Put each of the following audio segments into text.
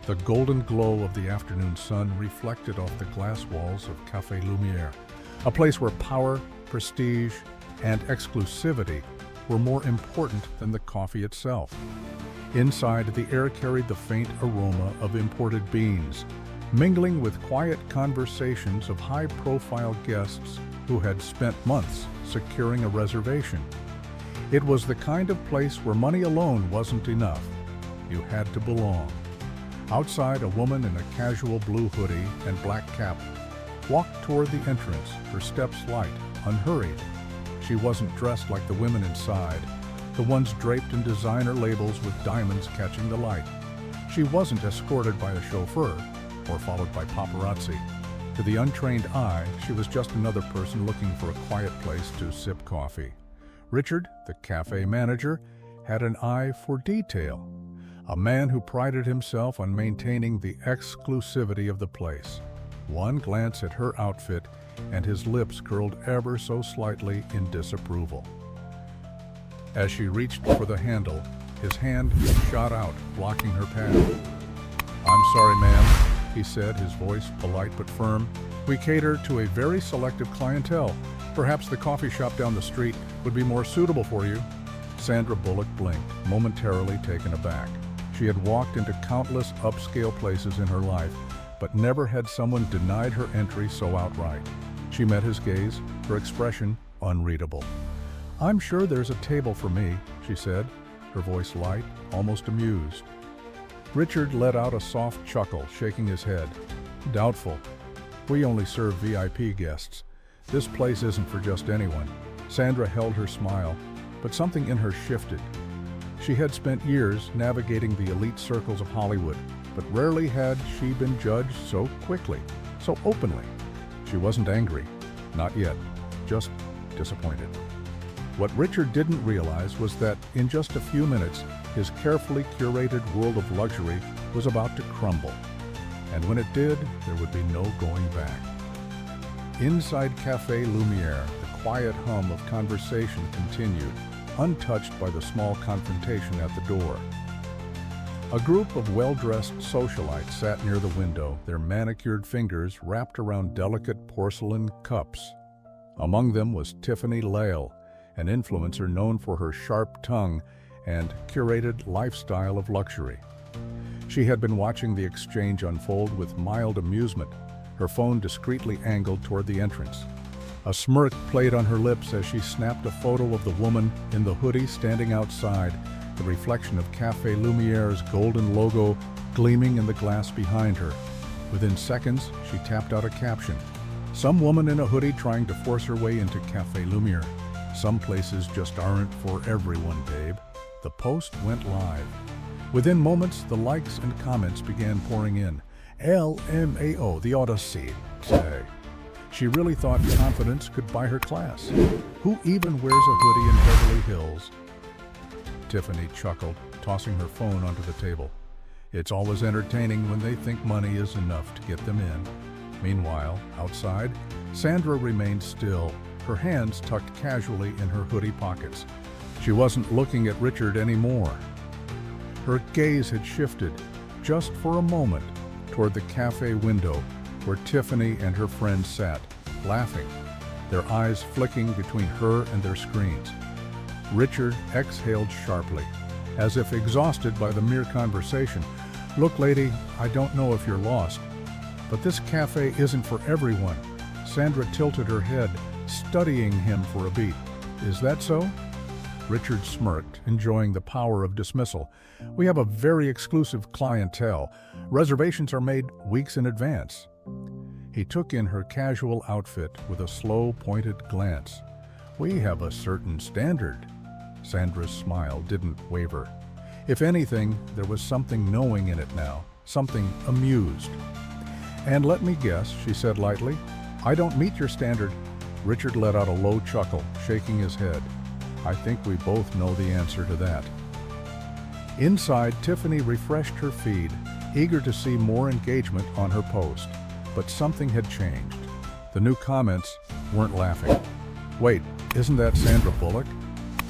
The golden glow of the afternoon sun reflected off the glass walls of Café Lumière, a place where power, prestige, and exclusivity were more important than the coffee itself. Inside, the air carried the faint aroma of imported beans, mingling with quiet conversations of high-profile guests who had spent months securing a reservation. It was the kind of place where money alone wasn't enough. You had to belong. Outside, a woman in a casual blue hoodie and black cap walked toward the entrance, her steps light, unhurried. She wasn't dressed like the women inside, the ones draped in designer labels with diamonds catching the light. She wasn't escorted by a chauffeur or followed by paparazzi. To the untrained eye, she was just another person looking for a quiet place to sip coffee. Richard, the cafe manager, had an eye for detail, a man who prided himself on maintaining the exclusivity of the place. One glance at her outfit, and his lips curled ever so slightly in disapproval. As she reached for the handle, his hand shot out, blocking her path. "I'm sorry, ma'am," he said, his voice polite but firm. "We cater to a very selective clientele. Perhaps the coffee shop down the street would be more suitable for you." Sandra Bullock blinked, momentarily taken aback. She had walked into countless upscale places in her life, but never had someone denied her entry so outright. She met his gaze, her expression unreadable. "I'm sure there's a table for me," she said, her voice light, almost amused. Richard let out a soft chuckle, shaking his head. "Doubtful. We only serve VIP guests. This place isn't for just anyone." Sandra held her smile, but something in her shifted. She had spent years navigating the elite circles of Hollywood, but rarely had she been judged so quickly, so openly. She wasn't angry, not yet, just disappointed. What Richard didn't realize was that in just a few minutes, his carefully curated world of luxury was about to crumble. And when it did, there would be no going back. Inside Café Lumière, the quiet hum of conversation continued, untouched by the small confrontation at the door. A group of well-dressed socialites sat near the window, their manicured fingers wrapped around delicate porcelain cups. Among them was Tiffany Lale, an influencer known for her sharp tongue and curated lifestyle of luxury. She had been watching the exchange unfold with mild amusement, her phone discreetly angled toward the entrance. A smirk played on her lips as she snapped a photo of the woman in the hoodie standing outside, the reflection of Café Lumière's golden logo gleaming in the glass behind her. Within seconds, she tapped out a caption. "Some woman in a hoodie trying to force her way into Café Lumière. Some places just aren't for everyone, babe." The post went live. Within moments, the likes and comments began pouring in. LMAO, the Odyssey. Say. She really thought confidence could buy her class. Who even wears a hoodie in Beverly Hills? Tiffany chuckled, tossing her phone onto the table. "It's always entertaining when they think money is enough to get them in." Meanwhile, outside, Sandra remained still, her hands tucked casually in her hoodie pockets. She wasn't looking at Richard anymore. Her gaze had shifted, just for a moment, toward the cafe window where Tiffany and her friends sat, laughing, their eyes flicking between her and their screens. Richard exhaled sharply, as if exhausted by the mere conversation. "Look, lady, I don't know if you're lost, but this cafe isn't for everyone." Sandra tilted her head, studying him for a beat. "Is that so?" Richard smirked, enjoying the power of dismissal. "We have a very exclusive clientele. Reservations are made weeks in advance." He took in her casual outfit with a slow, pointed glance. "We have a certain standard." Sandra's smile didn't waver. If anything, there was something knowing in it now, something amused. "And let me guess," she said lightly, "I don't meet your standard." Richard let out a low chuckle, shaking his head. "I think we both know the answer to that." Inside, Tiffany refreshed her feed, eager to see more engagement on her post. But something had changed. The new comments weren't laughing. "Wait, isn't that Sandra Bullock?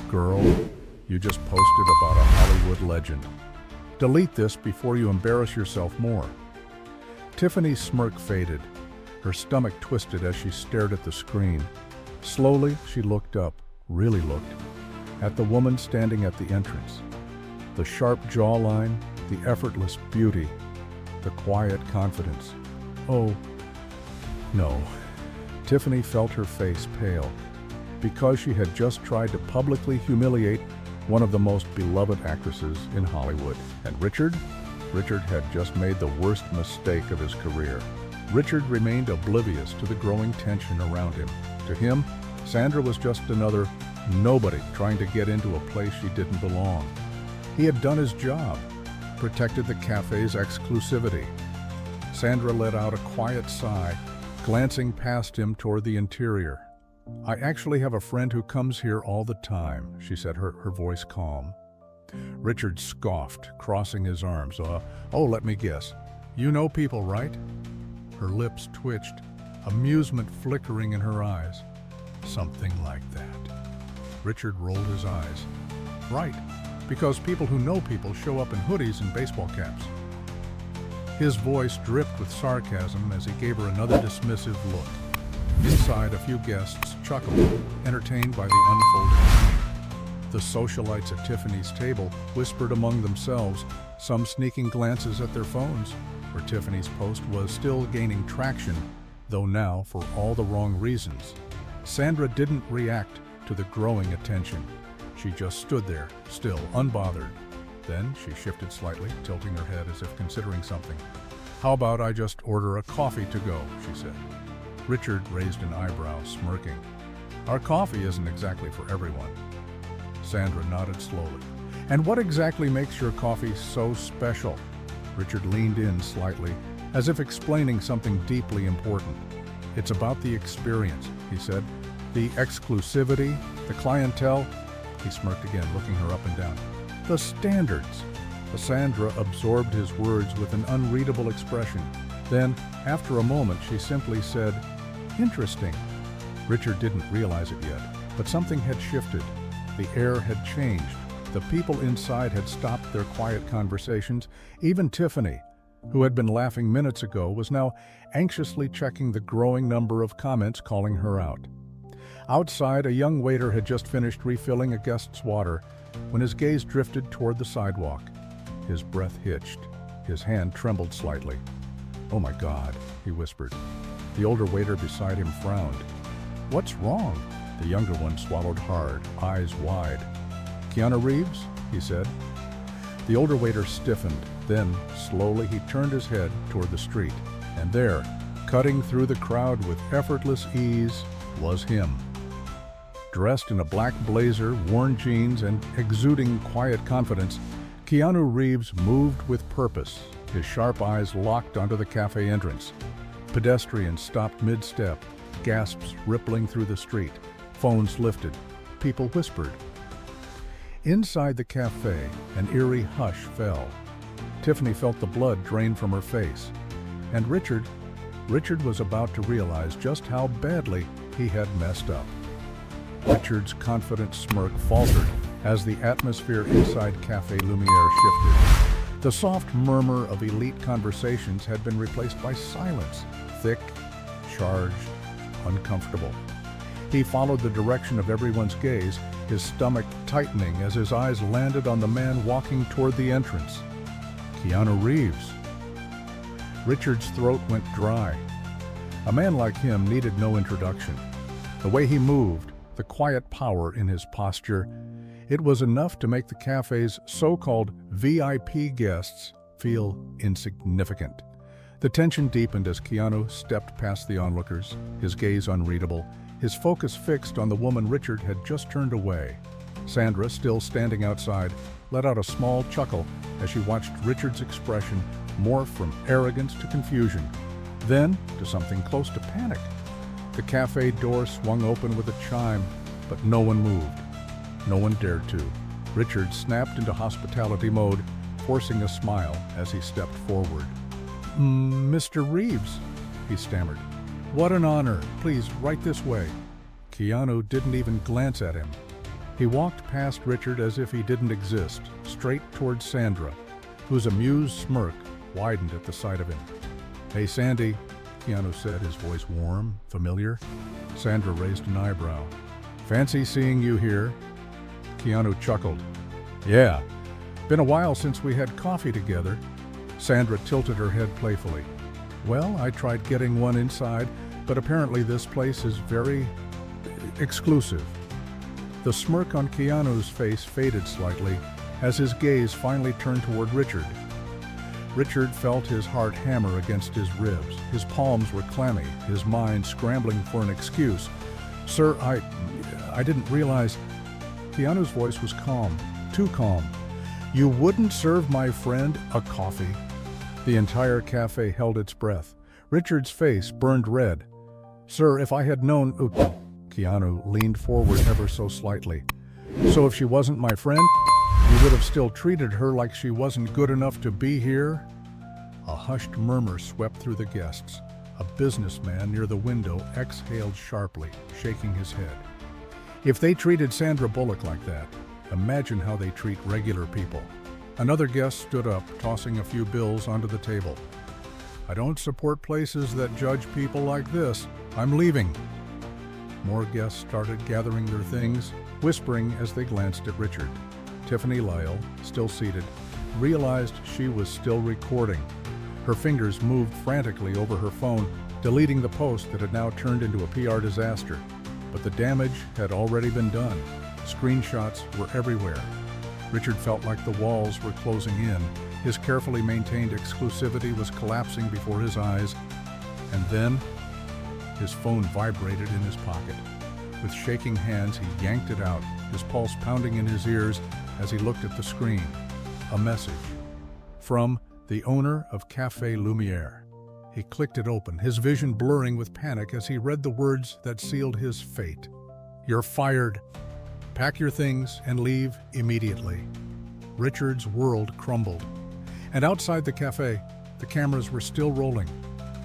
Girl, you just posted about a Hollywood legend." Delete this before you embarrass yourself more." Tiffany's smirk faded. Her stomach twisted as she stared at the screen. Slowly, she looked up, really looked, at the woman standing at the entrance. The sharp jawline, the effortless beauty, the quiet confidence. Oh, no. Tiffany felt her face pale, because she had just tried to publicly humiliate one of the most beloved actresses in Hollywood. And Richard had just made the worst mistake of his career. Richard remained oblivious to the growing tension around him. To him, Sandra was just another nobody trying to get into a place she didn't belong. He had done his job, protected the cafe's exclusivity. Sandra let out a quiet sigh, glancing past him toward the interior. "I actually have a friend who comes here all the time," she said, her voice calm. Richard scoffed, crossing his arms. Oh, let me guess. You know people, right?" Her lips twitched, amusement flickering in her eyes. "Something like that." Richard rolled his eyes. "Right, because people who know people show up in hoodies and baseball caps." His voice dripped with sarcasm as he gave her another dismissive look. Inside, a few guests chuckled, entertained by the unfolding scene. The socialites at Tiffany's table whispered among themselves, some sneaking glances at their phones, where Tiffany's post was still gaining traction, though now for all the wrong reasons. Sandra didn't react to the growing attention. She just stood there, still, unbothered. Then she shifted slightly, tilting her head as if considering something. "How about I just order a coffee to go?" she said. Richard raised an eyebrow, smirking. "Our coffee isn't exactly for everyone." Sandra nodded slowly. "And what exactly makes your coffee so special?" Richard leaned in slightly, as if explaining something deeply important. "It's about the experience," he said. "The exclusivity, the clientele." He smirked again, looking her up and down. "The standards." Sandra absorbed his words with an unreadable expression. Then, after a moment, she simply said, "Interesting." Richard didn't realize it yet, but something had shifted. The air had changed. The people inside had stopped their quiet conversations. Even Tiffany, who had been laughing minutes ago, was now anxiously checking the growing number of comments calling her out. Outside, a young waiter had just finished refilling a guest's water when his gaze drifted toward the sidewalk. His breath hitched. His hand trembled slightly. "Oh my God," he whispered. The older waiter beside him frowned. "What's wrong?" The younger one swallowed hard, eyes wide. "Keanu Reeves?" he said. The older waiter stiffened. Then, slowly, he turned his head toward the street. And there, cutting through the crowd with effortless ease, was him. Dressed in a black blazer, worn jeans, and exuding quiet confidence, Keanu Reeves moved with purpose, his sharp eyes locked onto the cafe entrance. Pedestrians stopped mid-step, gasps rippling through the street. Phones lifted. People whispered. Inside the cafe, an eerie hush fell. Tiffany felt the blood drain from her face. And Richard was about to realize just how badly he had messed up. Richard's confident smirk faltered as the atmosphere inside Café Lumière shifted. The soft murmur of elite conversations had been replaced by silence, thick, charged, uncomfortable. He followed the direction of everyone's gaze, his stomach tightening as his eyes landed on the man walking toward the entrance. Keanu Reeves. Richard's throat went dry. A man like him needed no introduction. The way he moved, the quiet power in his posture, it was enough to make the cafe's so-called VIP guests feel insignificant. The tension deepened as Keanu stepped past the onlookers, his gaze unreadable, his focus fixed on the woman Richard had just turned away. Sandra, still standing outside, let out a small chuckle as she watched Richard's expression morph from arrogance to confusion, then to something close to panic. The cafe door swung open with a chime, but no one moved. No one dared to. Richard snapped into hospitality mode, forcing a smile as he stepped forward. "Mr. Reeves," he stammered. "What an honor. Please, right this way." Keanu didn't even glance at him. He walked past Richard as if he didn't exist, straight toward Sandra. whose amused smirk widened at the sight of him. "Hey, Sandy," Keanu said, his voice warm, familiar. Sandra raised an eyebrow. "Fancy seeing you here." Keanu chuckled. "Yeah, been a while since we had coffee together." Sandra tilted her head playfully. "Well, I tried getting one inside, but apparently this place is very exclusive." The smirk on Keanu's face faded slightly as his gaze finally turned toward Richard. Richard felt his heart hammer against his ribs. His palms were clammy, his mind scrambling for an excuse. "Sir, I didn't realize..." Keanu's voice was calm, too calm. "You wouldn't serve my friend a coffee?" The entire cafe held its breath. Richard's face burned red. "Sir, if I had known..." Keanu leaned forward ever so slightly. "So if she wasn't my friend, you would have still treated her like she wasn't good enough to be here?" A hushed murmur swept through the guests. A businessman near the window exhaled sharply, shaking his head. "If they treated Sandra Bullock like that, imagine how they treat regular people." Another guest stood up, tossing a few bills onto the table. "I don't support places that judge people like this. I'm leaving." More guests started gathering their things, whispering as they glanced at Richard. Tiffany Lyle, still seated, realized she was still recording. Her fingers moved frantically over her phone, deleting the post that had now turned into a PR disaster. But the damage had already been done. Screenshots were everywhere. Richard felt like the walls were closing in. His carefully maintained exclusivity was collapsing before his eyes. And then, his phone vibrated in his pocket. With shaking hands, he yanked it out, his pulse pounding in his ears as he looked at the screen. A message from the owner of Café Lumière. He clicked it open, his vision blurring with panic as he read the words that sealed his fate. "You're fired. Pack your things and leave immediately." Richard's world crumbled. And outside the cafe, the cameras were still rolling.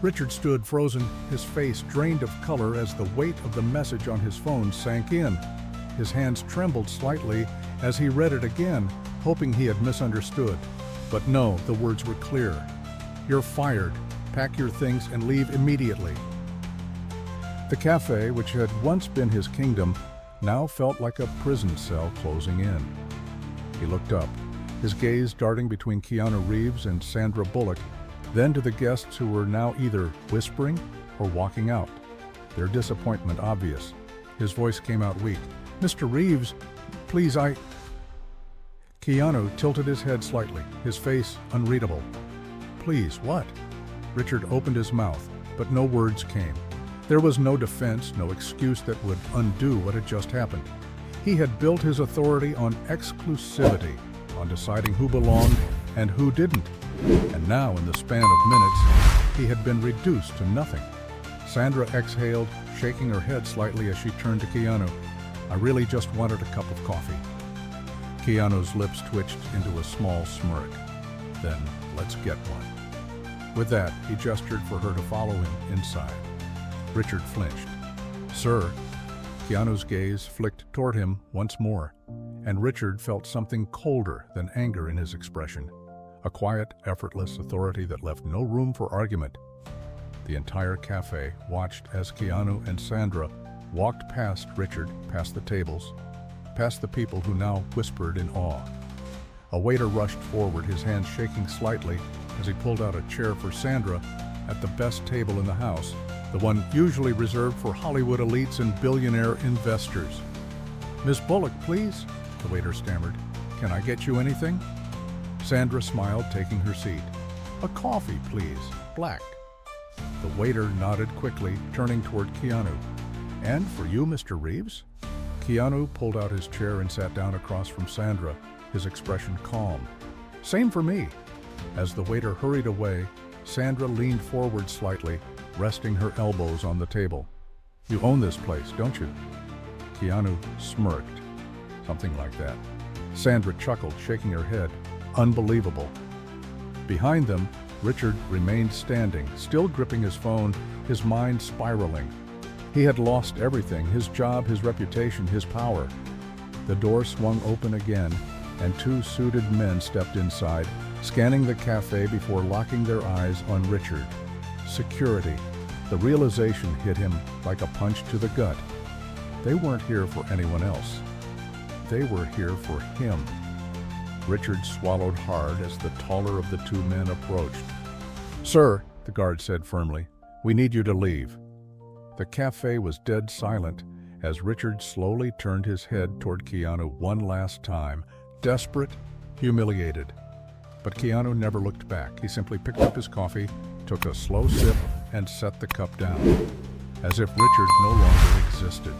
Richard stood frozen, his face drained of color as the weight of the message on his phone sank in. His hands trembled slightly as he read it again, hoping he had misunderstood. But no, the words were clear. "You're fired. Pack your things and leave immediately." The cafe, which had once been his kingdom, now felt like a prison cell closing in. He looked up, his gaze darting between Keanu Reeves and Sandra Bullock, then to the guests who were now either whispering or walking out, their disappointment obvious. His voice came out weak. "Mr. Reeves, please, Keanu tilted his head slightly, his face unreadable. "Please, what?" Richard opened his mouth, but no words came. There was no defense, no excuse that would undo what had just happened. He had built his authority on exclusivity, on deciding who belonged and who didn't. And now, in the span of minutes, he had been reduced to nothing. Sandra exhaled, shaking her head slightly as she turned to Keanu. "I really just wanted a cup of coffee." Keanu's lips twitched into a small smirk. "Then, let's get one." With that, he gestured for her to follow him inside. Richard flinched. "Sir," Keanu's gaze flicked toward him once more, and Richard felt something colder than anger in his expression. A quiet, effortless authority that left no room for argument. The entire cafe watched as Keanu and Sandra walked past Richard, past the tables, past the people who now whispered in awe. A waiter rushed forward, his hands shaking slightly as he pulled out a chair for Sandra at the best table in the house, the one usually reserved for Hollywood elites and billionaire investors. "Miss Bullock, please," the waiter stammered. "Can I get you anything?" Sandra smiled, taking her seat. "A coffee, please, black." The waiter nodded quickly, turning toward Keanu. "And for you, Mr. Reeves?" Keanu pulled out his chair and sat down across from Sandra, his expression calm. "Same for me." As the waiter hurried away, Sandra leaned forward slightly, resting her elbows on the table. "You own this place, don't you?" Keanu smirked. "Something like that." Sandra chuckled, shaking her head. "Unbelievable." Behind them, Richard remained standing, still gripping his phone, his mind spiraling. He had lost everything, his job, his reputation, his power. The door swung open again, and two suited men stepped inside, scanning the cafe before locking their eyes on Richard. Security. The realization hit him like a punch to the gut. They weren't here for anyone else. They were here for him. Richard swallowed hard as the taller of the two men approached. "Sir," the guard said firmly, "we need you to leave." The cafe was dead silent as Richard slowly turned his head toward Keanu one last time, desperate, humiliated. But Keanu never looked back. He simply picked up his coffee, took a slow sip, and set the cup down, as if Richard no longer existed.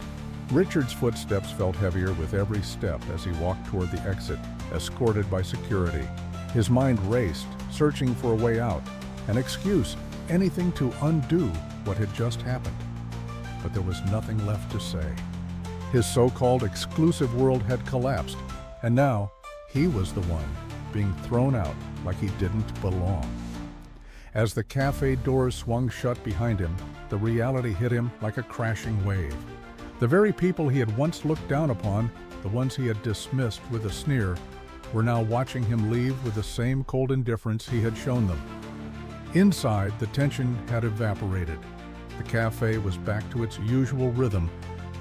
Richard's footsteps felt heavier with every step as he walked toward the exit, escorted by security. His mind raced, searching for a way out, an excuse, anything to undo what had just happened. But there was nothing left to say. His so-called exclusive world had collapsed, and now he was the one being thrown out like he didn't belong. As the cafe doors swung shut behind him, the reality hit him like a crashing wave. The very people he had once looked down upon, the ones he had dismissed with a sneer, were now watching him leave with the same cold indifference he had shown them. Inside, the tension had evaporated. The cafe was back to its usual rhythm,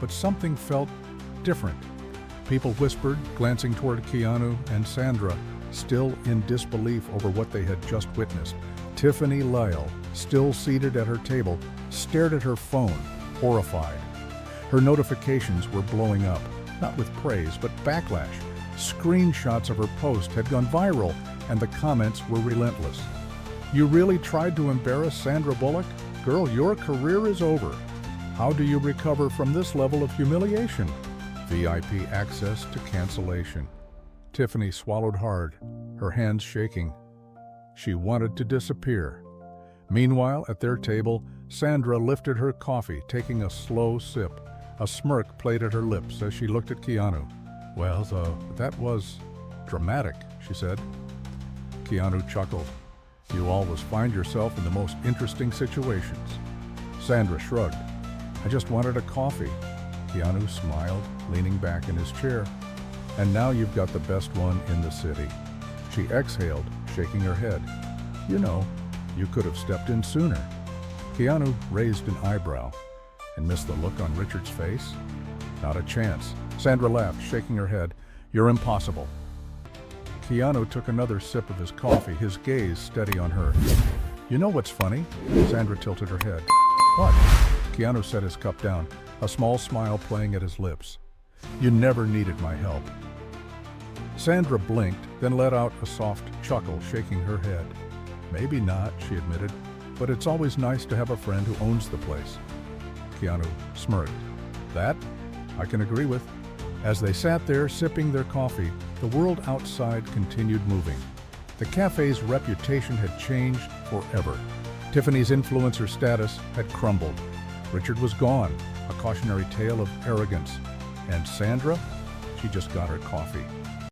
but something felt different. People whispered, glancing toward Keanu and Sandra, still in disbelief over what they had just witnessed. Tiffany Lyle, still seated at her table, stared at her phone, horrified. Her notifications were blowing up, not with praise, but backlash. Screenshots of her post had gone viral, and the comments were relentless. "You really tried to embarrass Sandra Bullock? Girl, your career is over. How do you recover from this level of humiliation? VIP access to cancellation." Tiffany swallowed hard, her hands shaking. She wanted to disappear. Meanwhile, at their table, Sandra lifted her coffee, taking a slow sip. A smirk played at her lips as she looked at Keanu. "Well, that was dramatic," she said. Keanu chuckled. "You always find yourself in the most interesting situations." Sandra shrugged. "I just wanted a coffee." Keanu smiled, leaning back in his chair. "And now you've got the best one in the city." She exhaled, shaking her head. "You know, you could have stepped in sooner." Keanu raised an eyebrow and missed the look on Richard's face. "Not a chance." Sandra laughed, shaking her head. "You're impossible." Keanu took another sip of his coffee, his gaze steady on her. "You know what's funny?" Sandra tilted her head. "What?" Keanu set his cup down, a small smile playing at his lips. "You never needed my help." Sandra blinked, then let out a soft chuckle, shaking her head. "Maybe not," she admitted, "but it's always nice to have a friend who owns the place." Keanu smirked. "That I can agree with." As they sat there sipping their coffee, the world outside continued moving. The cafe's reputation had changed forever. Tiffany's influencer status had crumbled. Richard was gone, a cautionary tale of arrogance. And Sandra? She just got her coffee.